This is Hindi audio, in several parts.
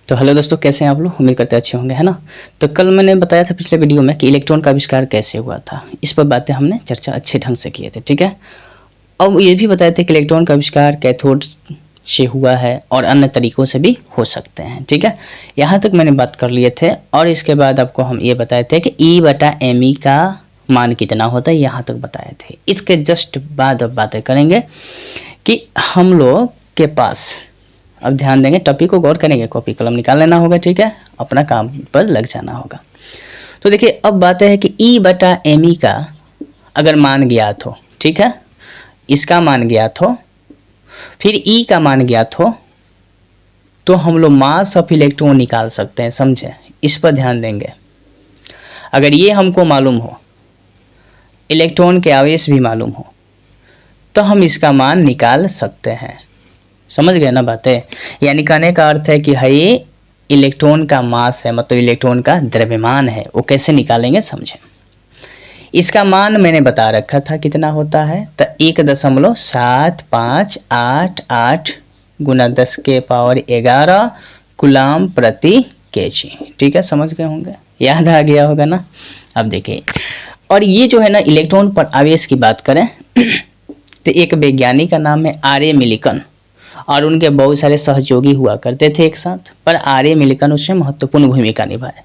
तो हेलो दोस्तों, कैसे हैं आप लोग? उम्मीद करते अच्छे होंगे, है ना। तो कल मैंने बताया था पिछले वीडियो में कि इलेक्ट्रॉन का आविष्कार कैसे हुआ था। इस पर बातें हमने चर्चा अच्छे ढंग से किए थे, ठीक है। अब ये भी बताए थे कि इलेक्ट्रॉन का आविष्कार कैथोड से हुआ है और अन्य तरीकों से भी हो सकते हैं, ठीक है। यहाँ तक मैंने बात कर लिए थे और इसके बाद आपको हम ये बताए थे कि E/me का मान कितना होता है, यहाँ तक बताए थे। इसके जस्ट बाद अब बातें करेंगे कि हम लोग के पास, अब ध्यान देंगे, टॉपिक को गौर करेंगे, कॉपी कलम निकाल लेना होगा, ठीक है, अपना काम पर लग जाना होगा। तो देखिए, अब बात है कि E/me का अगर मान ज्ञात हो, ठीक है, इसका मान ज्ञात हो, फिर E का मान ज्ञात हो, तो हम लोग मास ऑफ इलेक्ट्रॉन निकाल सकते हैं, समझे। इस पर ध्यान देंगे। अगर ये हमको मालूम हो, इलेक्ट्रॉन के आवेश भी मालूम हो, तो हम इसका मान निकाल सकते हैं। समझ गए ना बातें? यानी कहने का अर्थ है कि है ये इलेक्ट्रॉन का मास है, मतलब इलेक्ट्रॉन का द्रव्यमान है। वो कैसे निकालेंगे, समझें। इसका मान मैंने बता रखा था कितना होता है, तो 1.7588 गुना 10⁻11 कूलम प्रति केजी, ठीक है। समझ गए होंगे, याद आ गया होगा ना। अब देखिए, और ये जो है ना, इलेक्ट्रॉन पर आवेश की बात करें तो एक वैज्ञानिक का नाम है आर ए मिलिकन, और उनके बहुत सारे सहयोगी हुआ करते थे एक साथ, पर आर ए मिलिकन उसमें महत्वपूर्ण भूमिका निभाए।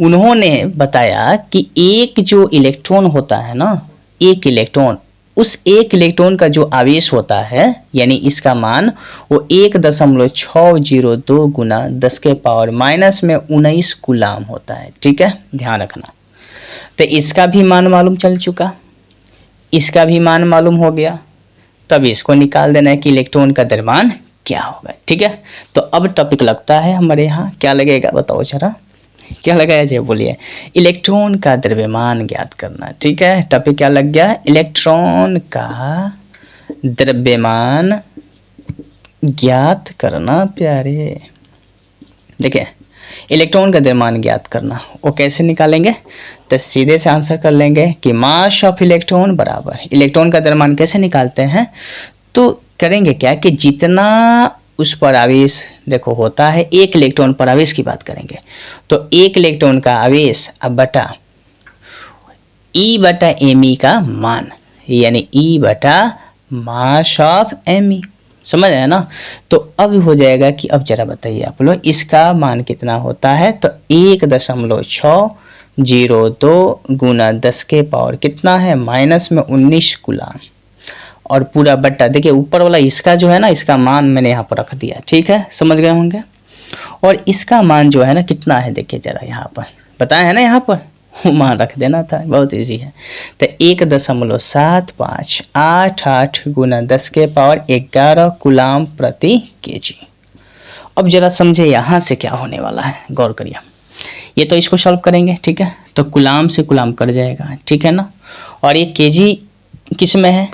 उन्होंने बताया कि एक जो इलेक्ट्रॉन होता है ना, एक इलेक्ट्रॉन, उस एक इलेक्ट्रॉन का जो आवेश होता है, यानी इसका मान, वो 1.602 गुना 10⁻⁻19 कूलम होता है, ठीक है, ध्यान रखना। तो इसका भी मान मालूम चल चुका, इसका भी मान मालूम हो गया, तब इसको निकाल देना है कि इलेक्ट्रॉन का द्रव्यमान क्या होगा, ठीक है। तो अब टॉपिक लगता है हमारे यहाँ, क्या लगेगा बताओ जरा, क्या लगाया जाए, बोलिए। इलेक्ट्रॉन का द्रव्यमान ज्ञात करना, ठीक है। टॉपिक क्या लग गया, इलेक्ट्रॉन का द्रव्यमान ज्ञात करना प्यारे। देखिए, इलेक्ट्रॉन का द्रव्यमान ज्ञात करना, वो कैसे निकालेंगे, तो सीधे से आंसर कर लेंगे कि मास ऑफ इलेक्ट्रॉन बराबर, इलेक्ट्रॉन का द्रव्यमान कैसे निकालते हैं, तो करेंगे क्या कि जितना उस पर आवेश देखो होता है, एक इलेक्ट्रॉन पर आवेश की बात करेंगे, तो एक इलेक्ट्रॉन का आवेश अब बटा E/me का मान, यानी E/मास ऑफ me, समझ आया ना। तो अब हो जाएगा कि अब जरा बताइए आप लोग, इसका मान कितना होता है, तो 1.602 गुना 10⁻, कितना है, -19 कूलम, और पूरा बट्टा। देखिए ऊपर वाला इसका जो है ना, इसका मान मैंने यहाँ पर रख दिया, ठीक है, समझ गए होंगे। और इसका मान जो है ना कितना है, देखिए जरा, यहाँ पर बताया है ना, यहाँ पर मान रख देना था, बहुत इजी है। तो 1.7588 गुना 10⁻11 कूलम प्रति केजी। अब जरा समझे यहाँ से क्या होने वाला है, गौर करिए। ये तो इसको सॉल्व करेंगे, ठीक है, तो कूलम से कूलम कट जाएगा, ठीक है ना। और ये केजी किस में है,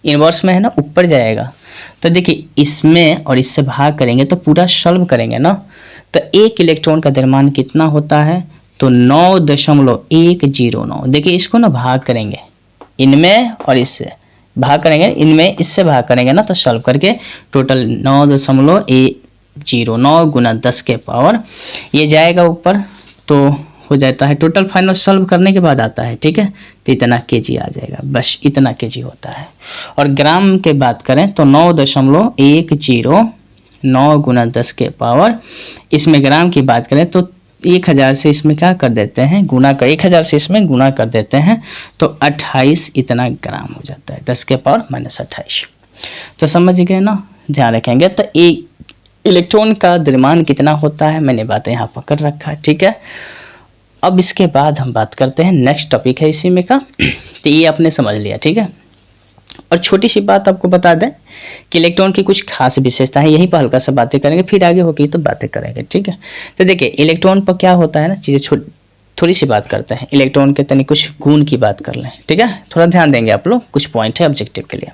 इनवर्स में है ना, ऊपर जाएगा। तो देखिए, इसमें और इससे भाग करेंगे तो पूरा सॉल्व करेंगे ना, तो एक इलेक्ट्रॉन का द्रव्यमान कितना होता है, तो 9.109। देखिए इसको ना भाग करेंगे, इनमें और इससे भाग करेंगे, इनमें इससे भाग करेंगे ना, तो सॉल्व करके टोटल 9.109 गुना 10⁻, ये जाएगा ऊपर, तो हो जाता है टोटल, फाइनल सॉल्व करने के बाद आता है, ठीक है, तो इतना केजी आ जाएगा, बस इतना केजी होता है। और ग्राम के बात करें तो 9.109 गुना 10⁻, इसमें ग्राम की बात करें तो 1000 से इसमें क्या कर देते हैं, गुना कर, 1000 से इसमें गुना कर देते हैं, तो 28 इतना ग्राम हो जाता है, 10⁻−28। तो समझ गए ना, ध्यान रखेंगे। तो एक इलेक्ट्रॉन का द्रव्यमान कितना होता है, मैंने बातें यहाँ पकड़ रखा है, ठीक है। अब इसके बाद हम बात करते हैं, नेक्स्ट टॉपिक है इसी में का, तो ये आपने समझ लिया, ठीक है। और छोटी सी बात आपको बता दें कि इलेक्ट्रॉन की कुछ खास विशेषता है, यहीं पर हल्का सा बातें करेंगे, फिर आगे होगी तो बातें करेंगे, ठीक है। तो देखिए, इलेक्ट्रॉन पर क्या होता है ना, चीज़ें थोड़ी सी बात करते हैं, इलेक्ट्रॉन के तनी कुछ गुण की बात कर लें, ठीक है, थोड़ा ध्यान देंगे आप लोग, कुछ पॉइंट है ऑब्जेक्टिव के लिए।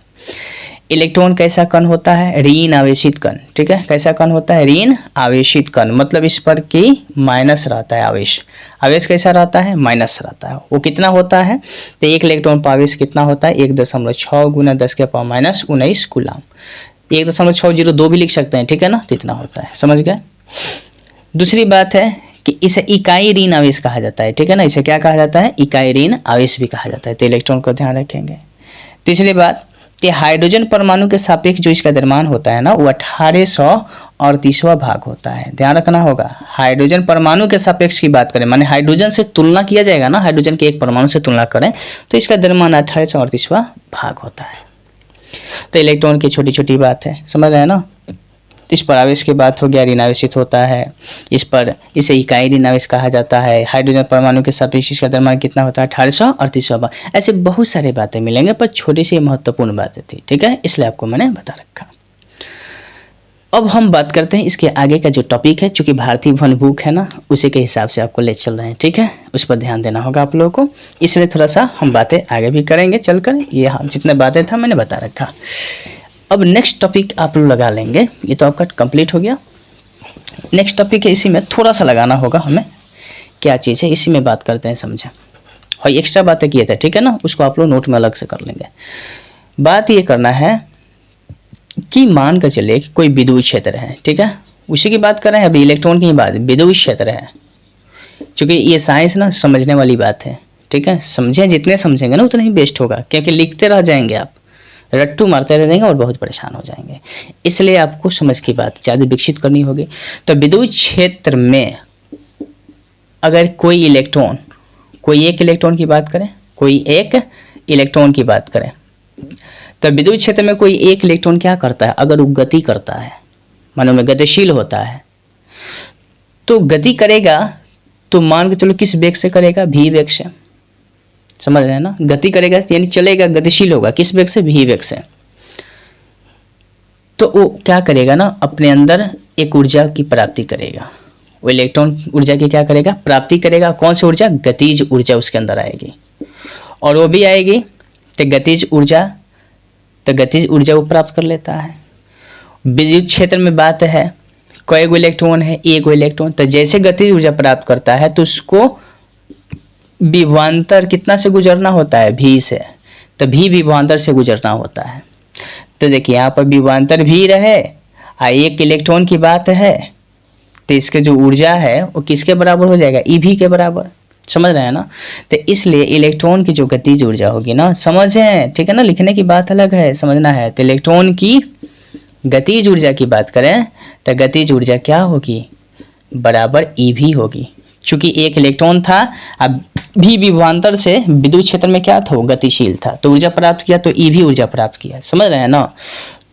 इलेक्ट्रॉन कैसा कण होता है, ऋण आवेशित कण, ठीक है, कैसा कण होता है, ऋण आवेशित कण, मतलब इस पर की माइनस रहता है आवेश, आवेश कैसा रहता है, माइनस रहता है। वो कितना होता है, तो एक इलेक्ट्रॉन पर आवेश कितना होता है, 1.6 गुना 10⁻−19 कूलम, 1.602 भी लिख सकते हैं, ठीक है ना, तो इतना होता है, समझ गए। दूसरी बात है कि इसे इकाई ऋण आवेश कहा जाता है, ठीक है ना, इसे क्या कहा जाता है, इकाई ऋण आवेश भी कहा जाता है, तो इलेक्ट्रॉन को ध्यान रखेंगे। तीसरी बात कि हाइड्रोजन परमाणु के सापेक्ष जो इसका द्रव्यमान होता है ना वो 1838वां भाग होता है, ध्यान रखना होगा। हाइड्रोजन परमाणु के सापेक्ष की बात करें, माने हाइड्रोजन से तुलना किया जाएगा ना, हाइड्रोजन के एक परमाणु से तुलना करें तो इसका द्रव्यमान 1838वां भाग होता है। तो इलेक्ट्रॉन की छोटी छोटी बात है, समझ रहे हैं ना। इस पर आवेश की बात हो गया, ऋण आवेशित होता है, इस पर इसे इकाई ऋण आवेश कहा जाता है। हाइड्रोजन परमाणु के सापेक्ष इसका द्रव्यमान कितना होता है, 1838वां भाग। ऐसे बहुत सारे बातें मिलेंगे पर छोटी सी महत्वपूर्ण बातें थी, ठीक है, इसलिए आपको मैंने बता रखा। अब हम बात करते हैं इसके आगे का जो टॉपिक है, चूंकि भारतीय वन बुक है ना उसी के हिसाब से आपको ले चल रहे हैं, ठीक है, उस पर ध्यान देना होगा आप लोगों को, इसलिए थोड़ा सा हम बातें आगे भी करेंगे चलकर। ये जितने बातें था मैंने बता रखा। अब नेक्स्ट टॉपिक आप लोग लगा लेंगे, ये तो आपका कंप्लीट हो गया। नेक्स्ट टॉपिक है, इसी में थोड़ा सा लगाना होगा हमें, क्या चीज़ है इसी में बात करते हैं, समझे। और एक्स्ट्रा बातें किए थे, ठीक है ना, उसको आप लोग नोट में अलग से कर लेंगे। बात ये करना है कि मान कर चलिए कि कोई विद्युत क्षेत्र है, ठीक है, उसी की बात कर रहे हैं अभी, इलेक्ट्रॉन की बात, विद्युत क्षेत्र है। क्योंकि ये साइंस ना समझने वाली बात है, ठीक है, समझे, जितने समझेंगे ना उतना ही बेस्ट होगा, क्योंकि लिखते रह जाएंगे आप, रट्टू मारते रह जाएंगे और बहुत परेशान हो जाएंगे, इसलिए आपको समझ की बात ज़्यादा विकसित करनी होगी। तो विद्युत क्षेत्र में अगर कोई इलेक्ट्रॉन, कोई एक इलेक्ट्रॉन की बात करें, कोई एक इलेक्ट्रॉन की बात करें, तो विद्युत क्षेत्र में कोई एक इलेक्ट्रॉन क्या करता है, अगर वो गति करता है, मानो में गतिशील होता है, तो गति करेगा तो मान के चलो किस वेग से करेगा, v वेग से, समझ रहे हैं ना, गति करेगा यानी चलेगा, गतिशील होगा, किस वेग से, v वेग से। तो वो क्या करेगा ना, अपने अंदर एक ऊर्जा की प्राप्ति करेगा, वो इलेक्ट्रॉन ऊर्जा की क्या करेगा, प्राप्ति करेगा। कौन सी ऊर्जा, गतिज ऊर्जा उसके अंदर आएगी, और वो भी आएगी तो गतिज ऊर्जा, तो गतिज ऊर्जा वो प्राप्त कर लेता है। विद्युत क्षेत्र में बात है कई गो इलेक्ट्रॉन है, एक गो इलेक्ट्रॉन, तो जैसे गतिज ऊर्जा प्राप्त करता है तो उसको विभवांतर कितना से गुजरना होता है, भी से, तो भी विभवांतर से गुजरना होता है। तो देखिए यहाँ पर विभवांतर भी रहे, एक इलेक्ट्रॉन की बात है, तो इसके जो ऊर्जा है वो किसके बराबर हो जाएगा, ईवी के बराबर, समझ रहे हैं ना। तो इसलिए इलेक्ट्रॉन की जो गतिज ऊर्जा होगी ना, समझें, ठीक है ना, लिखने की बात अलग है, समझना है। तो इलेक्ट्रॉन की गतिज ऊर्जा की बात करें तो गतिज ऊर्जा क्या होगी, बराबर ईवी होगी। चूंकि एक इलेक्ट्रॉन था, अब भी विभवांतर से विद्युत क्षेत्र में क्या था, वो गतिशील था, तो ऊर्जा प्राप्त किया, तो ईवी ऊर्जा प्राप्त किया, समझ रहे हैं ना।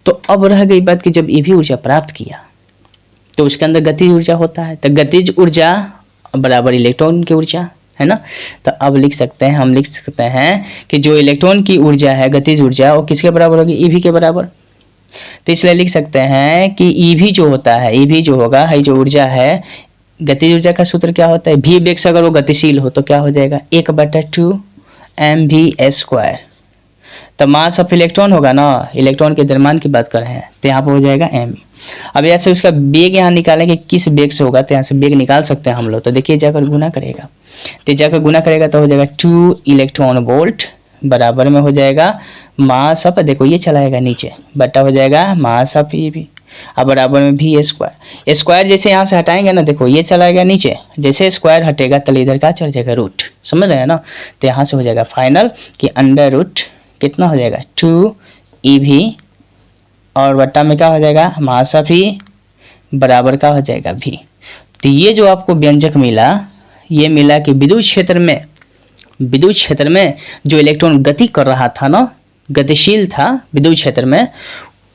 तो अब रह गई बात कि जब ईवी ऊर्जा प्राप्त किया तो उसके अंदर गतिज ऊर्जा होता है, तो गतिज ऊर्जा बराबर इलेक्ट्रॉन की ऊर्जा है ना। तो अब लिख सकते हैं, हम लिख सकते हैं कि जो इलेक्ट्रॉन की ऊर्जा है, गतिज ऊर्जा, वो किसके बराबर होगी, ईवी के बराबर। तो इसलिए लिख सकते हैं कि ईवी जो होता है, ईवी जो होगा है, जो ऊर्जा है, गतिज ऊर्जा का सूत्र क्या होता है, भी वेग से अगर वो गतिशील हो तो क्या हो जाएगा, 1/2 mv²। तो मास ऑफ इलेक्ट्रॉन होगा ना, इलेक्ट्रॉन के द्रव्यमान की बात कर रहे हैं, तो यहाँ पर हो जाएगा m। अब यहाँ से उसका वेग यहाँ निकालेंगे, किस वेग से होगा, तो यहाँ से वेग निकाल सकते हैं हम लोग। तो देखिए जाकर गुना करेगा, तो जाकर गुना करेगा तो हो जाएगा 2 इलेक्ट्रॉन वोल्ट बराबर में हो जाएगा मास ऑफ, देखो ये चलाएगा नीचे, बटा हो जाएगा मास ऑफ ये भी, अब बराबर में भी स्क्वायर। स्क्वायर जैसे यहाँ से हटाएंगे ना, देखो ये चलाएगा नीचे, जैसे स्क्वायर हटेगा तो इधर का चढ़ जाएगा रूट, समझ रहे हैं ना। तो यहाँ से हो जाएगा फाइनल कि अंडर रूट कितना हो जाएगा 2 EV, और बट्टा में क्या हो जाएगा मास ऑफ ई बराबर का हो जाएगा भी। तो ये जो आपको व्यंजक मिला, ये मिला कि विद्युत क्षेत्र में जो इलेक्ट्रॉन गति कर रहा था ना, गतिशील था विद्युत क्षेत्र में,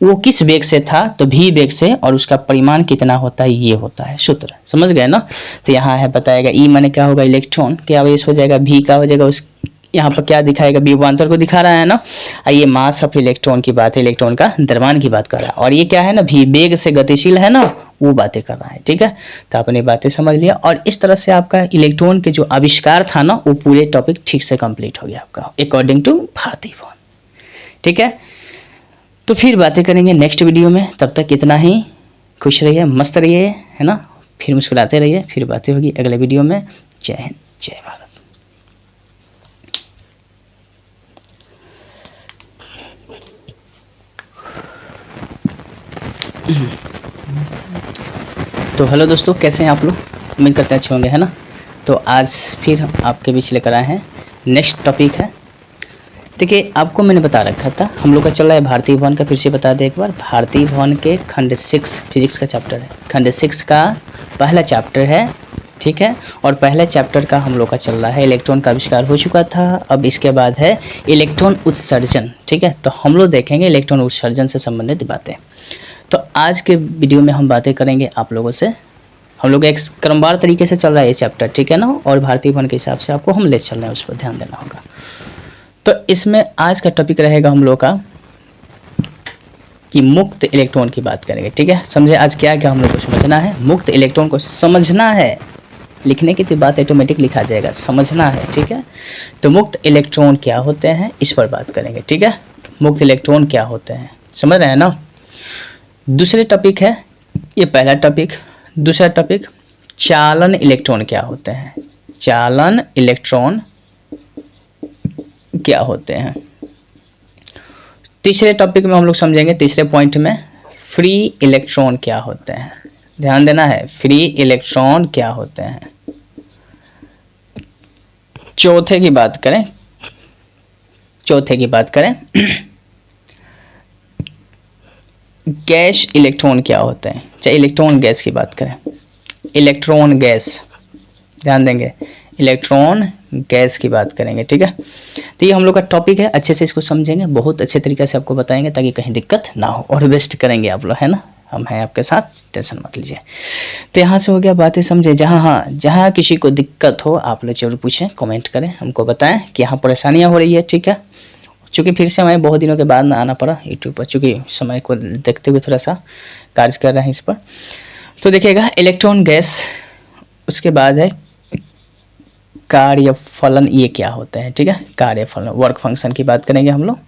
वो किस वेग से था, तो भी वेग से, और उसका परिमाण कितना होता है, ये होता है सूत्र, समझ गए ना। तो यहाँ है बताएगा ई माने क्या होगा, इलेक्ट्रॉन के आवेश हो जाएगा, भी का हो जाएगा उस, यहाँ पर क्या दिखाएगा, विभवांतर को दिखा रहा है ना। ये मास ऑफ इलेक्ट्रॉन की बात है, इलेक्ट्रॉन का द्रव्यमान की बात कर रहा है, और ये क्या है ना, भी वेग से गतिशील है ना, वो बातें कर रहा है, ठीक है। तो आपने बातें समझ लिया, और इस तरह से आपका इलेक्ट्रॉन के जो आविष्कार था ना, वो पूरे टॉपिक ठीक से कंप्लीट हो गया आपका अकॉर्डिंग टू भारतीय वन, ठीक है। तो फिर बातें करेंगे नेक्स्ट वीडियो में, तब तक इतना ही, खुश रहिए, मस्त रहिए, है ना, फिर मुस्कुराते रहिए, फिर बातें होगी अगले वीडियो में। जय हिंद, जय भारत। तो हेलो दोस्तों, कैसे हैं आप लोग? उम्मीद करते हैं अच्छे होंगे, है ना। तो आज फिर आपके बीच लेकर आए हैं, नेक्स्ट टॉपिक है। देखिए, आपको मैंने बता रखा था, हम लोग का चल रहा है भारतीय भवन का। फिर से बता दें एक बार, भारतीय भवन के खंड 6 फिजिक्स का चैप्टर है। खंड 6 का पहला चैप्टर है, ठीक है। और पहले चैप्टर का हम लोग का चल रहा है, इलेक्ट्रॉन का आविष्कार हो चुका था। अब इसके बाद है इलेक्ट्रॉन उत्सर्जन, ठीक है। तो हम लोग देखेंगे इलेक्ट्रॉन उत्सर्जन से संबंधित बातें। तो आज के वीडियो में हम बातें करेंगे आप लोगों से। हम लोग एक क्रमवार तरीके से चल रहा है ये चैप्टर, ठीक है ना। और भारतीय भवन के हिसाब से आपको हम ले चल रहे हैं, उस पर ध्यान देना होगा। तो इसमें आज का टॉपिक रहेगा हम लोग का कि मुक्त इलेक्ट्रॉन की बात करेंगे, ठीक है। समझे आज क्या क्या हम लोग को समझना है। मुक्त इलेक्ट्रॉन को समझना है, लिखने की तो बात ऑटोमेटिक लिखा जाएगा, समझना है, ठीक है। तो मुक्त इलेक्ट्रॉन क्या होते हैं, इस पर बात करेंगे, ठीक है। मुक्त इलेक्ट्रॉन क्या होते हैं, समझ रहे हैं ना। दूसरे टॉपिक है, ये पहला टॉपिक। दूसरा टॉपिक, चालन इलेक्ट्रॉन क्या होते हैं। चालन इलेक्ट्रॉन क्या होते हैं। तीसरे टॉपिक में हम लोग समझेंगे, तीसरे पॉइंट में, फ्री इलेक्ट्रॉन क्या होते हैं। ध्यान देना है, फ्री इलेक्ट्रॉन क्या होते हैं। चौथे की बात करें, गैस इलेक्ट्रॉन क्या होते हैं। चाहे इलेक्ट्रॉन गैस की बात करें, इलेक्ट्रॉन गैस, ध्यान देंगे, इलेक्ट्रॉन गैस की बात करेंगे, ठीक है। तो ये हम लोग का टॉपिक है, अच्छे से इसको समझेंगे, बहुत अच्छे तरीके से आपको बताएंगे ताकि कहीं दिक्कत ना हो, और बेस्ट करेंगे आप लोग, है ना। हम हैं आपके साथ, टेंशन मत लीजिए। तो यहाँ से हो गया, बातें समझे। जहाँ किसी को दिक्कत हो आप लोग जरूर पूछें, कमेंट करें, हमको बताएं कि यहाँ परेशानियाँ हो रही है, ठीक है। चूँकि फिर से हमें बहुत दिनों के बाद ना आना पड़ा यूट्यूब पर, चूँकि समय को देखते हुए थोड़ा सा कार्य कर रहे हैं इस पर। तो देखिएगा, इलेक्ट्रॉन गैस, उसके बाद है कार्यफलन, ये क्या होता है, ठीक है। कार्यफलन, वर्क फंक्शन की बात करेंगे हम लोग।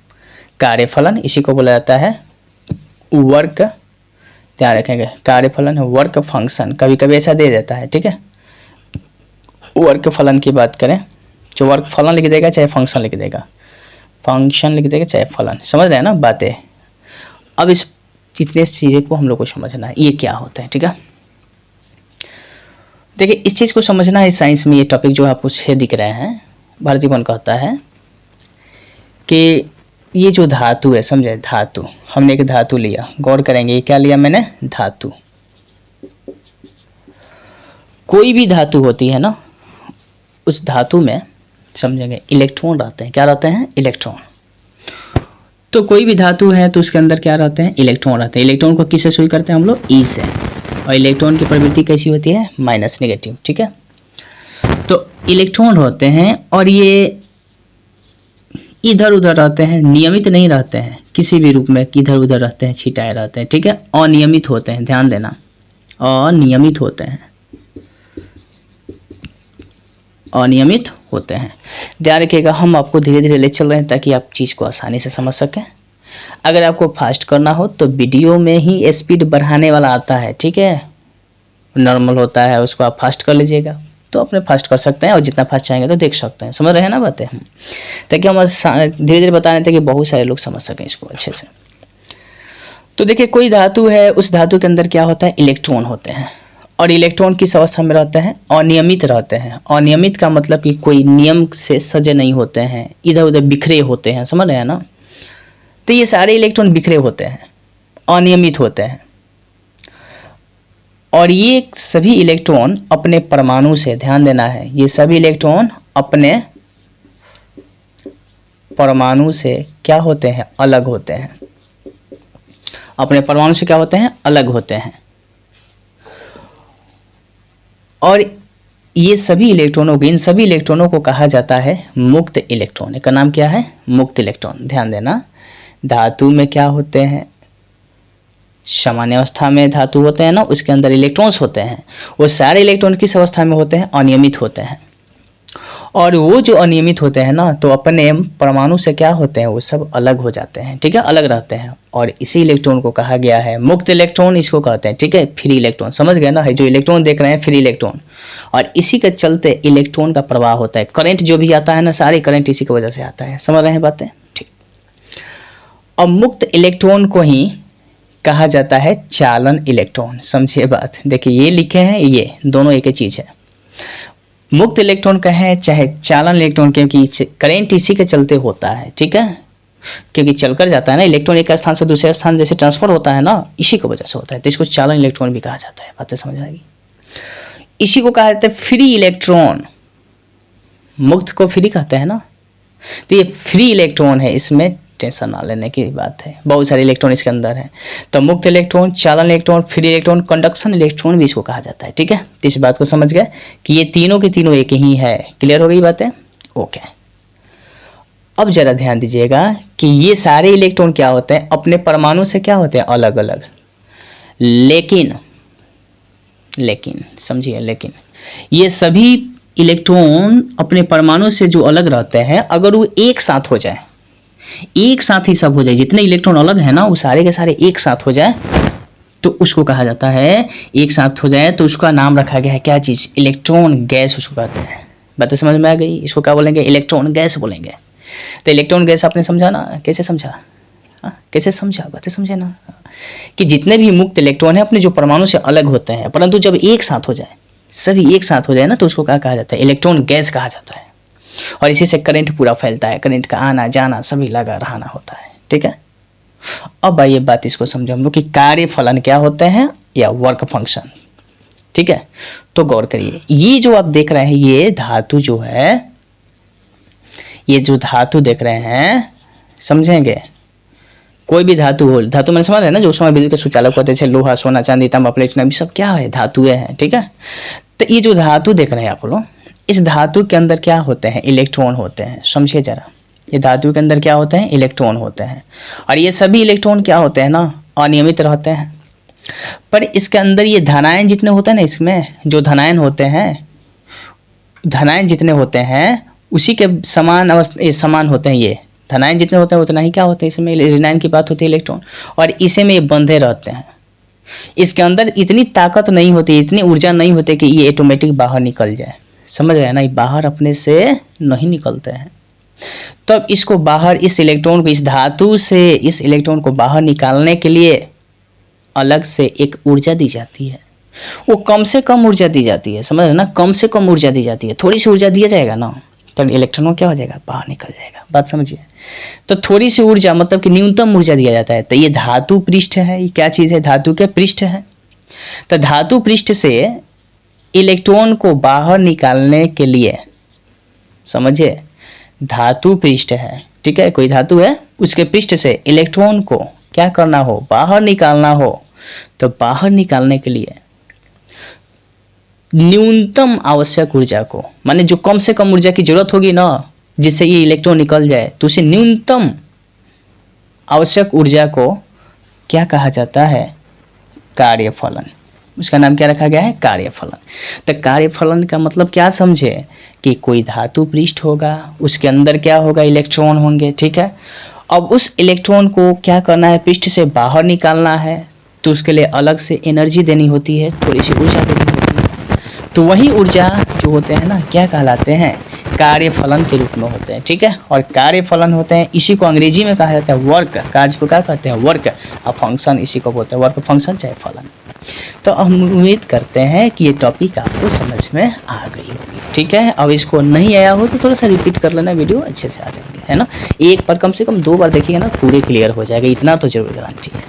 कार्यफलन, इसी को बोला जाता है वर्क, ध्यान रखेंगे। कार्यफलन है वर्क फंक्शन, कभी कभी ऐसा दे देता है, ठीक है। वर्क फलन की बात करें, जो वर्क फलन लिख देगा चाहे फंक्शन लिख देगा, फंक्शन लिख देगा चाहे फलन, समझ रहे हैं ना बातें। अब इस जितने चीज़ें को हम लोग को समझना है, ये क्या होता है, ठीक है। देखिए, इस चीज़ को समझना है साइंस में। ये टॉपिक जो आपको छः दिख रहे हैं, भारतीय भवन का होता है कि ये जो धातु है, समझे, धातु, हमने एक धातु लिया, गौर करेंगे, ये क्या लिया मैंने, धातु। कोई भी धातु होती है ना, उस धातु में समझेंगे इलेक्ट्रॉन रहते हैं। क्या रहते हैं, इलेक्ट्रॉन। तो कोई भी धातु है तो उसके अंदर क्या रहते हैं, इलेक्ट्रॉन रहते हैं। इलेक्ट्रॉन को किससे सुई करते हैं हम लोग, ई से। और इलेक्ट्रॉन की प्रवृत्ति कैसी होती है, माइनस, नेगेटिव, ठीक है। तो इलेक्ट्रॉन होते हैं और ये इधर उधर रहते हैं, नियमित नहीं रहते हैं किसी भी रूप में, इधर उधर रहते हैं, छिटाए रहते हैं, ठीक है। अनियमित होते हैं, ध्यान देना, अनियमित होते हैं, अनियमित होते हैं। ध्यान रखिएगा, हम आपको धीरे धीरे ले चल रहे हैं ताकि आप चीज़ को आसानी से समझ सकें। अगर आपको फास्ट करना हो तो वीडियो में ही स्पीड बढ़ाने वाला आता है, ठीक है। नॉर्मल होता है, उसको आप फास्ट कर लीजिएगा तो अपने फास्ट कर सकते हैं, और जितना फास्ट चाहेंगे तो देख सकते हैं। समझ रहे हैं ना बातें हम, ताकि हम धीरे धीरे बता रहे थे कि बहुत सारे लोग समझ सकें इसको अच्छे से। तो देखिए, कोई धातु है, उस धातु के अंदर क्या होता है, इलेक्ट्रॉन होते हैं। और इलेक्ट्रॉन किस अवस्था में रहते हैं, अनियमित रहते हैं। अनियमित का मतलब कि कोई नियम से सजे नहीं होते हैं, इधर उधर बिखरे होते हैं, समझ रहे हैं ना। तो ये सारे इलेक्ट्रॉन बिखरे होते हैं, अनियमित होते हैं। और ये सभी इलेक्ट्रॉन अपने परमाणु से, ध्यान देना है, ये सभी इलेक्ट्रॉन अपने परमाणु से क्या होते हैं, अलग होते हैं। अपने परमाणु से क्या होते हैं, अलग होते हैं। और ये सभी इलेक्ट्रॉनों को, इन सभी इलेक्ट्रॉनों को कहा जाता है मुक्त इलेक्ट्रॉन। इसका नाम क्या है, मुक्त इलेक्ट्रॉन। ध्यान देना, धातु में क्या होते हैं, सामान्य अवस्था में धातु होते हैं ना, उसके अंदर इलेक्ट्रॉन्स होते हैं। वो सारे इलेक्ट्रॉन किस अवस्था में होते हैं, अनियमित होते हैं। और वो जो अनियमित होते हैं ना, तो अपने परमाणु से क्या होते हैं, वो सब अलग हो जाते हैं, ठीक है, अलग रहते हैं। और इसी इलेक्ट्रॉन को कहा गया है मुक्त इलेक्ट्रॉन, इसको कहते हैं, ठीक है, फ्री इलेक्ट्रॉन। समझ गए ना, है जो इलेक्ट्रॉन देख रहे हैं, फ्री इलेक्ट्रॉन। और इसी के चलते इलेक्ट्रॉन का प्रवाह होता है, करंट जो भी आता है ना, सारी करंट इसी की वजह से आता है। समझ रहे हैं बातें, ठीक। अब मुक्त इलेक्ट्रॉन को ही कहा जाता है चालन इलेक्ट्रॉन। समझिए बात, देखिए ये लिखे हैं, ये दोनों एक ही चीज है। मुक्त इलेक्ट्रॉन कहें चाहे चालन इलेक्ट्रॉन, क्योंकि करंट इसी के चलते होता है, ठीक है, क्योंकि चलकर जाता है ना इलेक्ट्रॉन, एक स्थान से दूसरे स्थान जैसे ट्रांसफर होता है ना, इसी की वजह से होता है, तो इसको चालन इलेक्ट्रॉन भी कहा जाता है। बातें समझ आएगी। इसी को कहा जाता है फ्री इलेक्ट्रॉन। मुक्त को फ्री कहते हैं ना, तो ये फ्री इलेक्ट्रॉन है, इसमें टेंशन ना लेने की बात है, बहुत सारे इलेक्ट्रॉन इसके अंदर है। तो मुक्त इलेक्ट्रॉन, चालन electron, free electron, conduction electron भी इसको कहा जाता है, ठीक है। तो इस बात को समझ गए कि ये तीनों के तीनों एक ही है। क्लियर हो गई बातें? ओके। अब जरा ध्यान दीजिएगा कि ये सारे इलेक्ट्रॉन क्या होते हैं, अपने परमाणु से क्या होते हैं, अलग अलग। लेकिन समझिए, लेकिन ये सभी इलेक्ट्रॉन अपने परमाणु से जो अलग रहते हैं, अगर वो एक साथ हो जाए, एक साथ ही सब हो जाए, जितने इलेक्ट्रॉन अलग है ना वो सारे के सारे एक साथ हो जाए, तो उसको कहा जाता है, एक साथ हो जाए तो उसका नाम रखा गया है क्या चीज, इलेक्ट्रॉन गैस उसको कहते हैं। बातें समझ में आ गई? इसको क्या बोलेंगे, इलेक्ट्रॉन गैस बोलेंगे। तो इलेक्ट्रॉन गैस आपने समझा ना, कैसे समझा? कैसे समझा? बातें समझे ना, कि जितने भी मुक्त इलेक्ट्रॉन है अपने जो परमाणु से अलग होते हैं, परंतु जब एक साथ हो जाए, सभी एक साथ हो जाए ना, तो उसको क्या कहा जाता है, इलेक्ट्रॉन गैस कहा जाता है। और इसी से करंट पूरा फैलता है, करंट का आना जाना सभी लगा रहना होता है, ठीक है। अब आइए बात इसको समझो हम लोग कि कार्य फलन क्या होते हैं या वर्क फंक्शन, ठीक है। तो गौर करिए, ये जो आप देख रहे हैं, ये धातु जो है, ये जो धातु देख रहे हैं, समझेंगे, कोई भी धातु हो, धातु मैंने समझ रहे हैं ना, जो समय विद्युत के सुचालक होते हैं, लोहा, सोना, चांदी, तांबा, प्लेटिनम, सब क्या है, धातुएं हैं, ठीक है। तो ये जो धातु देख रहे हैं आप लोग, इस धातु के अंदर क्या होते हैं, इलेक्ट्रॉन होते हैं। समझिए जरा, ये धातु के अंदर क्या होते हैं, इलेक्ट्रॉन होते हैं। और ये सभी इलेक्ट्रॉन क्या होते हैं ना, अनियमित रहते हैं। पर इसके अंदर ये धनायन जितने होते हैं ना, इसमें जो धनायन होते हैं, धनायन जितने होते हैं उसी के समान होते हैं। ये धनायन जितने होते हैं उतना ही क्या होते हैं, इसमें ऋणायन की बात होती है, इलेक्ट्रॉन, और इसे में ये बंधे रहते हैं। इसके अंदर इतनी ताकत नहीं होती, इतनी ऊर्जा नहीं होती कि ये ऑटोमेटिक बाहर निकल जाए। समझ रहे हैं ना, ये बाहर अपने से नहीं निकलते हैं। तब इसको बाहर, इस इलेक्ट्रॉन को, इस धातु से इस इलेक्ट्रॉन को बाहर निकालने के लिए अलग से एक ऊर्जा दी जाती है। वो कम से कम ऊर्जा दी जाती है, समझ रहे ना, कम से कम ऊर्जा दी जाती है। थोड़ी सी ऊर्जा दिया जाएगा ना, तब इलेक्ट्रॉन क्या हो जाएगा, बाहर निकल जाएगा। बात समझिए। तो थोड़ी सी ऊर्जा मतलब कि न्यूनतम ऊर्जा दिया जाता है। तो ये धातु पृष्ठ है, ये क्या चीज है, धातु के पृष्ठ है। तो धातु पृष्ठ से इलेक्ट्रॉन को बाहर निकालने के लिए, समझिए, धातु पृष्ठ है, ठीक है, कोई धातु है, उसके पृष्ठ से इलेक्ट्रॉन को क्या करना हो, बाहर निकालना हो, तो बाहर निकालने के लिए न्यूनतम आवश्यक ऊर्जा को, माने जो कम से कम ऊर्जा की जरूरत होगी ना, जिससे ये इलेक्ट्रॉन निकल जाए, तो उसे न्यूनतम आवश्यक ऊर्जा को क्या कहा जाता है, कार्यफलन। उसका नाम क्या रखा गया है, कार्यफलन। तो कार्यफलन का मतलब क्या समझे, कि कोई धातु पृष्ठ होगा, उसके अंदर क्या होगा, इलेक्ट्रॉन होंगे, ठीक है। अब उस इलेक्ट्रॉन को क्या करना है, पृष्ठ से बाहर निकालना है, तो उसके लिए अलग से एनर्जी देनी होती है, थोड़ी सी ऊर्जा देनी होती है। तो वही ऊर्जा जो होते हैं ना, क्या कहलाते हैं, कार्यफलन के रूप में होते हैं, ठीक है। और कार्यफलन होते हैं, इसी को अंग्रेजी में कहा जाता है वर्क। कार्य को क्या कहते हैं, वर्क। और फंक्शन इसी को बोलते हैं, वर्क फंक्शन चाहे फलन। तो हम उम्मीद करते हैं कि ये टॉपिक आपको समझ में आ गई होगी, ठीक है। अब इसको नहीं आया हो तो थोड़ा सा रिपीट कर लेना, वीडियो अच्छे से आ जाएंगे, है ना। एक पर कम से कम 2 बार देखिएगा ना, पूरे क्लियर हो जाएगा, इतना तो जरूर गारंटी है।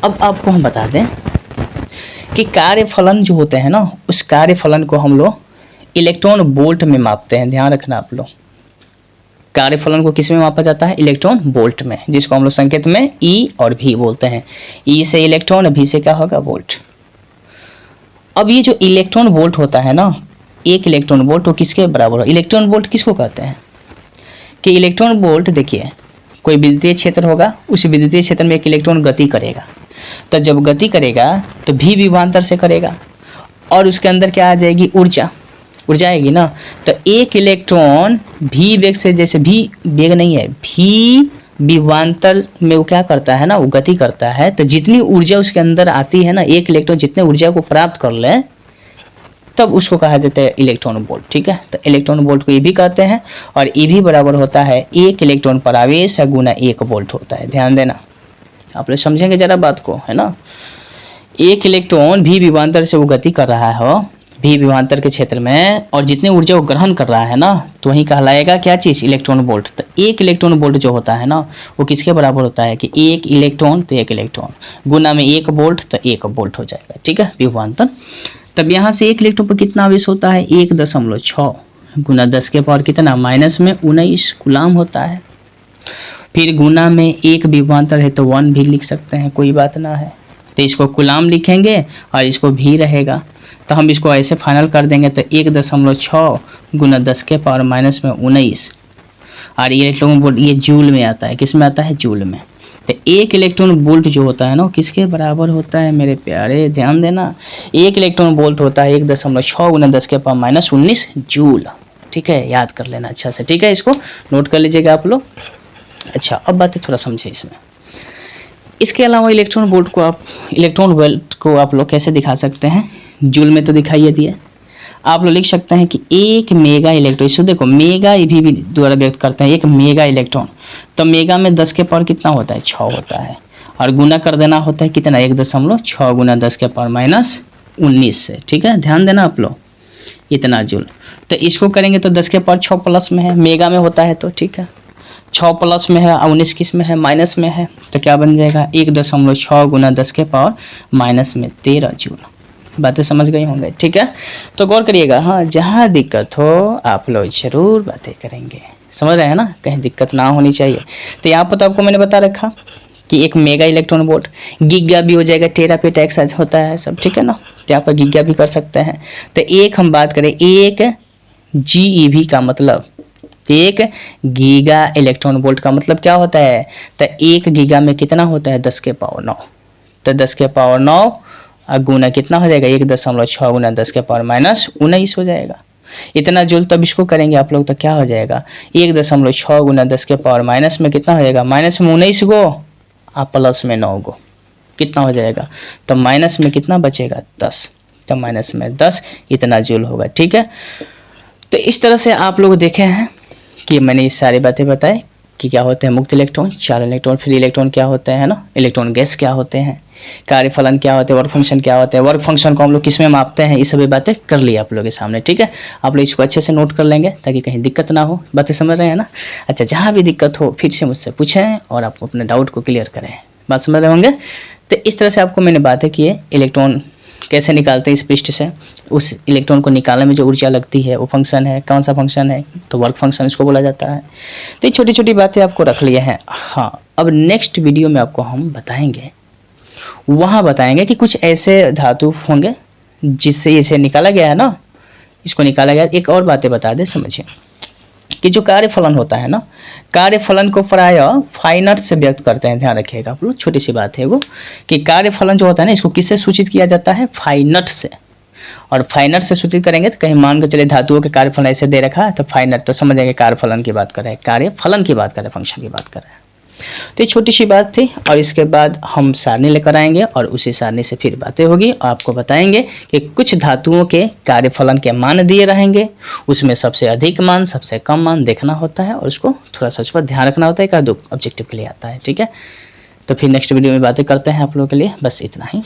अब आपको हम बता दें कि कार्यफलन जो होते हैं ना, उस कार्यफलन को हम लोग इलेक्ट्रॉन वोल्ट में मापते हैं। ध्यान रखना आप लोग, कार्यफलन को किस में मापा जाता है, इलेक्ट्रॉन वोल्ट में, जिसको हम लोग संकेत में ई और भी बोलते हैं। ई से इलेक्ट्रॉन, भी से क्या होगा, वोल्ट। अब ये जो इलेक्ट्रॉन वोल्ट होता है ना, एक इलेक्ट्रॉन वोल्ट वो किसके बराबर हो, इलेक्ट्रॉन वोल्ट किसको कहते हैं, कि इलेक्ट्रॉन वोल्ट, देखिए कोई विद्युतीय क्षेत्र होगा, उस विद्युतीय क्षेत्र में एक इलेक्ट्रॉन गति करेगा, तो जब गति करेगा तो भी विभवांतर से करेगा, और उसके अंदर क्या आ जाएगी, ऊर्जा आएगी ना। तो एक इलेक्ट्रॉन भी वेग से, जैसे भी वेग नहीं है, भी विभवांतर में वो क्या करता है ना, वो गति करता है। तो जितनी ऊर्जा उसके अंदर आती है ना, एक इलेक्ट्रॉन जितने ऊर्जा को प्राप्त कर ले, तब उसको कहा जाता है इलेक्ट्रॉन वोल्ट, ठीक है। तो इलेक्ट्रॉन वोल्ट को ये भी कहते हैं, और ये भी बराबर होता है एक इलेक्ट्रॉन पर आवेश गुना 1 वोल्ट होता है। ध्यान देना, आप लोग समझेंगे जरा बात को, है ना। एक इलेक्ट्रॉन भी विभवांतर से वो गति कर रहा है भी विभवांतर के क्षेत्र में, और जितनी ऊर्जा वो ग्रहण कर रहा है ना, तो वही कहलाएगा क्या चीज़, इलेक्ट्रॉन वोल्ट। तो एक इलेक्ट्रॉन वोल्ट जो होता है ना, वो किसके बराबर होता है कि एक इलेक्ट्रॉन तो एक इलेक्ट्रॉन गुना में 1 वोल्ट, तो 1 वोल्ट हो जाएगा, ठीक है, विभवांतर। तब यहाँ से एक इलेक्ट्रॉन पर कितना आवेश होता है, 1.6 गुना 10 के पावर कितना, माइनस में 19 कूलाम होता है। फिर गुना में एक विभवांतर है तो 1 भी लिख सकते हैं, कोई बात ना है। तो इसको कूलाम लिखेंगे और इसको भी रहेगा, तो हम इसको ऐसे फाइनल कर देंगे। तो 1.6 गुना 10 के पावर माइनस में 19, और ये इलेक्ट्रॉन वोल्ट ये जूल में आता है, किस में आता है, जूल में। तो एक इलेक्ट्रॉन वोल्ट जो होता है ना, किसके बराबर होता है मेरे प्यारे, ध्यान देना। एक इलेक्ट्रॉन वोल्ट होता है 1.6 गुना 10 के पावर माइनस 19 जूल, ठीक है, याद कर लेना अच्छा से, ठीक है, इसको नोट कर लीजिएगा आप लोग। अच्छा, अब बातें थोड़ा समझे इसमें। इसके अलावा इलेक्ट्रॉन वोल्ट को आप लोग कैसे दिखा सकते हैं, जूल में तो दिखाई दिए। आप लोग लिख सकते हैं कि एक मेगा इलेक्ट्रॉन, इसको देखो मेगा ये भी द्वारा व्यक्त करते हैं, एक मेगा इलेक्ट्रॉन। तो मेगा में 10 के पावर कितना होता है, 6 होता है, और गुना कर देना होता है कितना, 1.6 गुना 10 के पावर माइनस 19 से, ठीक है, ध्यान देना आप लोग, इतना जूल। तो इसको करेंगे तो 10 के पावर 6 प्लस में है, मेगा में होता है तो, ठीक है, 6 प्लस में है, 19 किस में है, माइनस में है। तो क्या बन जाएगा, 1.6 गुना 10 के पावर माइनस में 13 जूल। बातें समझ गए होंगे, ठीक है। तो गौर करिएगा, हाँ, जहाँ दिक्कत हो आप लोग जरूर बातें करेंगे, समझ रहे हैं ना, कहीं दिक्कत ना होनी चाहिए। तो यहाँ पर तो आपको मैंने बता रखा कि एक मेगा इलेक्ट्रॉन वोल्ट, गीगा भी हो जाएगा, टेरा पे टैक्स होता है सब, ठीक है ना, तो यहाँ पर गीगा भी कर सकते हैं। तो एक हम बात करें, एक GeV का मतलब, एक गीगा इलेक्ट्रॉन वोल्ट का मतलब क्या होता है, तो एक गीगा में कितना होता है, 10 के पावर 9। तो 10 के पावर 9 गुना कितना हो जाएगा, 1.6 गुना 10 के पावर माइनस 19 हो जाएगा, इतना जूल। तब इसको करेंगे आप लोग तो क्या हो जाएगा, 1.6 गुना 10 के पावर माइनस में कितना हो जाएगा, माइनस में 19 गो और प्लस में 9 गो, कितना हो जाएगा, तो माइनस में कितना बचेगा, 10। तो माइनस में 10 इतना जूल होगा, ठीक है। तो इस तरह से आप लोग देखे हैं कि मैंने ये सारी बातें बताई कि क्या होते हैं मुक्त इलेक्ट्रॉन, चालन इलेक्ट्रॉन, फ्री इलेक्ट्रॉन क्या होते हैं ना, इलेक्ट्रॉन गैस क्या होते हैं, कार्यफलन क्या होते हैं, वर्क फंक्शन क्या होते हैं, वर्क फंक्शन को हम लोग किस में मापते हैं, ये सभी बातें कर ली आप लोगों के सामने, ठीक है। आप लोग इसको अच्छे से नोट कर लेंगे ताकि कहीं दिक्कत ना हो, बातें समझ रहे हैं ना। अच्छा, जहाँ भी दिक्कत हो फिर से मुझसे पूछें और आप अपने डाउट को क्लियर करें, बात समझ रहे होंगे। तो इस तरह से आपको मैंने बातें की है, इलेक्ट्रॉन कैसे निकालते हैं इस पृष्ठ से, उस इलेक्ट्रॉन को निकालने में जो ऊर्जा लगती है वो फंक्शन है, कौन सा फंक्शन है, तो वर्क फंक्शन इसको बोला जाता है। तो ये छोटी छोटी बातें आपको रख लिए हैं। हाँ, अब नेक्स्ट वीडियो में आपको हम बताएंगे, वहाँ बताएंगे कि कुछ ऐसे धातु होंगे जिससे इसे निकाला गया है ना, इसको निकाला गया। एक और बातें बता दे, समझिए कि जो कार्यफलन होता है ना, कार्यफलन को प्राय फाइनट से व्यक्त करते हैं, ध्यान रखिएगा आप लोग, छोटी सी बात है वो कि कार्यफलन जो होता है ना, इसको किससे सूचित किया जाता है, फाइनट से। और फाइनट से सूचित करेंगे तो कहीं मान के चले धातुओं के कार्यफलन ऐसे दे रखा है तो फाइनट, तो समझेंगे कार्यफलन की बात कर रहे हैं, कार्यफलन की बात कर रहे हैं, फंक्शन की बात कर रहे हैं। तो ये छोटी सी बात थी, और इसके बाद हम सारणी लेकर आएंगे और उसी सारणी से फिर बातें होगी। आपको बताएंगे कि कुछ धातुओं के कार्यफलन के मान दिए रहेंगे, उसमें सबसे अधिक मान सबसे कम मान देखना होता है और उसको थोड़ा सा उस पर ध्यान रखना होता है, एक दो ऑब्जेक्टिव के लिए आता है, ठीक है। तो फिर नेक्स्ट वीडियो में बातें करते हैं आप लोगों के लिए, बस इतना ही।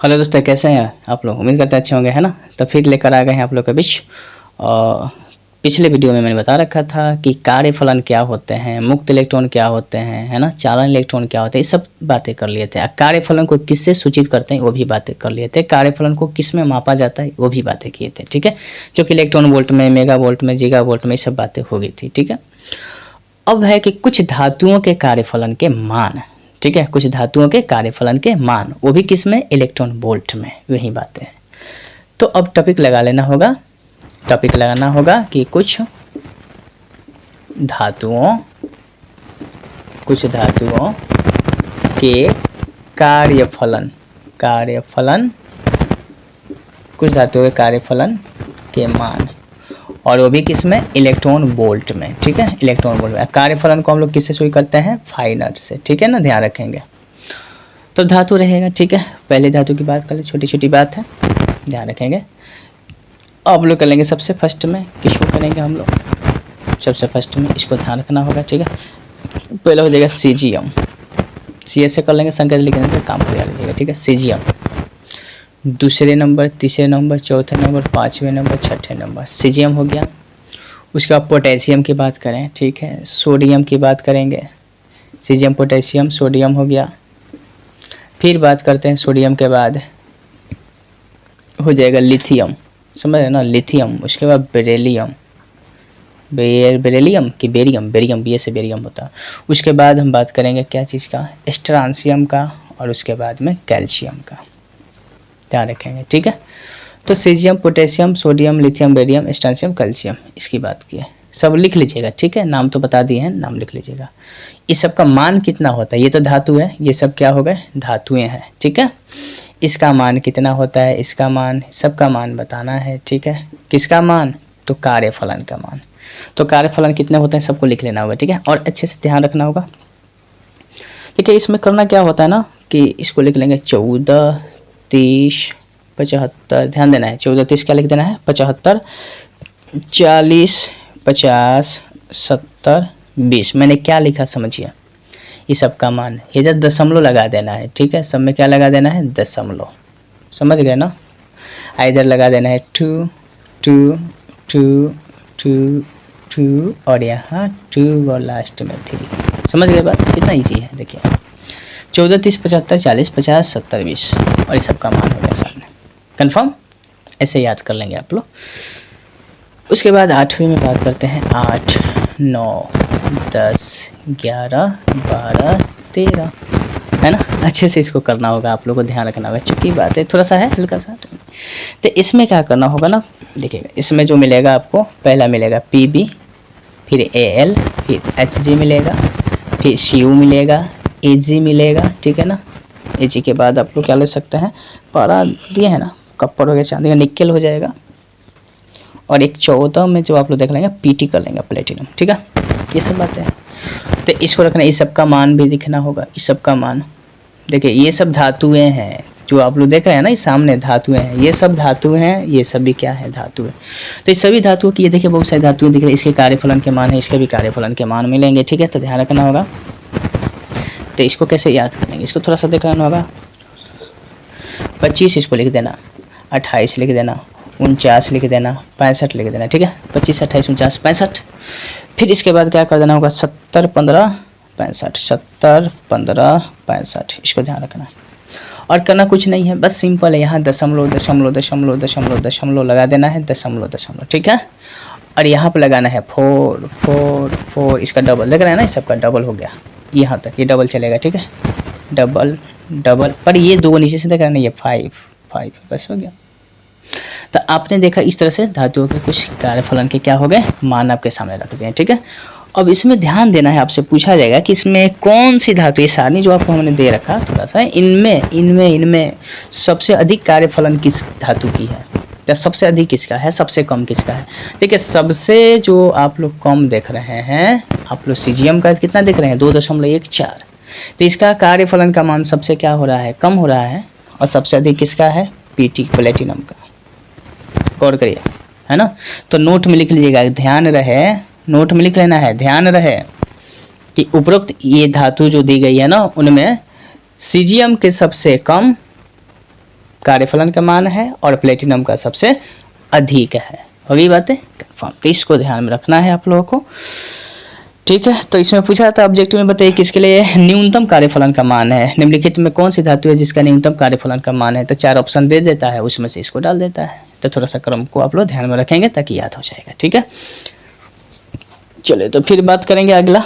हेलो दोस्तों, कैसे हैं आप लोग, उम्मीद करते हैं अच्छे होंगे, है ना। तो फिर लेकर आ गए हैं आप लोग के बीच, और पिछले वीडियो में मैंने बता रखा था कि कार्यफलन क्या होते हैं, मुक्त इलेक्ट्रॉन क्या होते हैं, है ना, चालन इलेक्ट्रॉन क्या होते हैं, ये सब बातें कर लिए थे। कार्यफलन को किससे सूचित करते हैं वो भी बातें कर लिए थे, कार्यफलन को किस में मापा जाता है वो भी बातें किए थे, ठीक है, जो कि इलेक्ट्रॉन वोल्ट में, मेगा वोल्ट में, गीगा वोल्ट में ये सब बातें हो गई थी, ठीक है। अब है कि कुछ धातुओं के कार्यफलन के मान, ठीक है, कुछ धातुओं के कार्यफलन के मान, वो भी किस में, इलेक्ट्रॉन वोल्ट में, वही बातें हैं। तो अब टॉपिक लगा लेना होगा, टॉपिक लगाना होगा कि कुछ धातुओं के कार्यफलन, कुछ धातुओं के कार्यफलन के मान, और वो भी किस में, इलेक्ट्रॉन वोल्ट में, ठीक है, इलेक्ट्रॉन वोल्ट में। कार्यफलन को हम लोग किससे शुरू करते हैं, फाइनट से, ठीक है ना, ध्यान रखेंगे। तो धातु रहेगा, ठीक है, पहले धातु की बात कर ले, छोटी छोटी बात है, ध्यान रखेंगे। अब लोग कर लेंगे सबसे फर्स्ट में, किसको करेंगे हम लोग, सबसे फर्स्ट में इसको ध्यान रखना होगा, ठीक है। पहला हो जाएगा सीजियम, सी ऐसे कर लेंगे, संकेत लिखने से काम कर लीजिएगा, ठीक है। सीजियम दूसरे नंबर, तीसरे नंबर, चौथे नंबर, पाँचवें नंबर, छठे नंबर सीजियम हो गया। उसके बाद पोटेशियम की बात करें, ठीक है, सोडियम की बात करेंगे, सीजियम, पोटेशियम, सोडियम हो गया। फिर बात करते हैं सोडियम के बाद हो जाएगा लिथियम, समझ रहे ना, लिथियम। उसके बाद बेरिलियम, बेरिलियम कि बेरियम, बेरियम बी से बेरियम होता है। उसके बाद हम बात करेंगे क्या चीज़ का, स्ट्रांसियम का, और उसके बाद में कैल्शियम का, ध्यान रखेंगे, ठीक है। तो caesium, potassium, sodium, lithium, barium, strontium, calcium, इसकी बात की है, सब लिख लीजिएगा, ठीक है। नाम तो बता दिए हैं, नाम लिख लीजिएगा। इस सब का मान कितना होता है, ये तो धातु है, ये सब क्या हो गए, धातुएं हैं, ठीक है। इसका मान कितना होता है, इसका मान, सबका मान बताना है, ठीक है। किसका मान, तो कार्यफलन का मान। तो कार्यफलन कितने होते हैं सबको लिख लेना होगा, ठीक है, और अच्छे से ध्यान रखना होगा, ठीक है। इसमें करना क्या होता है ना कि इसको लिख लेंगे 14, 30, 75, ध्यान देना है, 14, 30 क्या लिख देना है, 75, 40, 50, 70, 20। मैंने क्या लिखा समझिए, ये सब का मान, इधर दशमलव लगा देना है, ठीक है। सब में क्या लगा देना है, दशमलव, समझ गए ना। इधर लगा देना है 2, 2, 2, 2, 2 और यहाँ 2 और लास्ट में 3, समझ गए बात, कितना ईजी है। देखिए 14, 30, 75, 40, 50, 70, 20 और ये सब का मान हो गया सामने, कन्फर्म, ऐसे याद कर लेंगे आप लोग। उसके बाद 8वीं में बात करते हैं, 8, 9, 10, 11, 12, 13, है ना। अच्छे से इसको करना होगा, आप लोगों को ध्यान रखना होगा, चूँकि बात है थोड़ा सा है हल्का सा। तो इसमें क्या करना होगा ना, देखिएगा इसमें जो मिलेगा आपको, पहला मिलेगा PB, फिर AL, फिर HG मिलेगा, फिर CU मिलेगा, AG मिलेगा, ठीक है ना। AG के बाद आप लोग क्या ले सकते हैं, पारा दिए है ना, कप्पर हो गया, चांदी का निक्केल हो जाएगा, और एक 14 में जो आप लोग देख लेंगे PT कर लेंगे, प्लेटिनम, ठीक है। ये सब बातें हैं, तो इसको रखना, इस सब का मान भी दिखना होगा, इस सब का मान। देखिए ये सब धातुएं हैं, जो आप लोग देख रहे हैं ना, ये सामने धातुएं हैं, ये सब धातु हैं, ये सब भी क्या है, धातु है। तो इस सभी धातुओं की, ये देखिए बहुत सारी धातुएं दिख रही है, इसके कार्यफलन के मान है, इसके भी कार्यफलन के मान मिलेंगे, ठीक है। तो ध्यान रखना होगा। तो इसको कैसे याद करेंगे, इसको थोड़ा सा देख लेना होगा। 25 इसको लिख देना, 28 लिख देना, 49 लिख देना, 65 लिख देना, ठीक है। 25, 28, 49, 65। फिर इसके बाद क्या कर देना होगा, 70, 15, 65, 70, 15, 65, इसको ध्यान रखना है। और करना कुछ नहीं है, बस सिंपल है, यहाँ दशमलव दशमलव दशमलव दशमलव दशमलव लगा देना है, दशमलव दशमलव, ठीक है। और यहाँ पर लगाना है 4, 4, 4, इसका डबल देख रहे हैं ना, इस सबका डबल हो गया, यहाँ तक ये डबल चलेगा, ठीक है। डबल डबल, पर ये दो नीचे से देख रहे हैं, ये 5, 5 बस हो गया। तो आपने देखा इस तरह से धातुओं के कुछ कार्यफलन के क्या हो गए, मान आपके सामने रख दिए, ठीक है। अब इसमें ध्यान देना है, आपसे पूछा जाएगा कि इसमें कौन सी धातु, ये सारणी जो आपको हमने दे रखा थोड़ा सा, इनमें सबसे अधिक कार्यफलन किस धातु की है, या सबसे अधिक किसका है, सबसे कम किसका है। देखिए सबसे जो आप लोग कम देख रहे हैं, आप लोग सीजियम का कितना देख रहे हैं, 2.14। तो इसका कार्यफलन का मान सबसे क्या हो रहा है, कम हो रहा है, और सबसे अधिक किसका है, PT प्लेटिनम का। गौर करिए, है ना। तो नोट में लिख लीजिएगा, ध्यान रहे, नोट में लिख लेना है, ध्यान रहे कि उपरोक्त ये धातु जो दी गई है ना, उनमें सीजियम के सबसे कम कार्यफलन का मान है और प्लेटिनम का सबसे अधिक है। होगी बातें कंफर्म, तो इसको ध्यान में रखना है आप लोगों को, ठीक है। तो इसमें पूछा था ऑब्जेक्टिव में, बताइए किसके लिए न्यूनतम कार्यफलन का मान है, निम्नलिखित में कौन सी धातु है जिसका न्यूनतम कार्यफलन का मान है। तो 4 ऑप्शन दे देता है, उसमें से इसको डाल देता है। तो थोड़ा सा क्रम को आप लोग ध्यान में रखेंगे ताकि याद हो जाएगा, ठीक है। चलिए तो फिर बात करेंगे अगला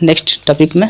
नेक्स्ट टॉपिक में।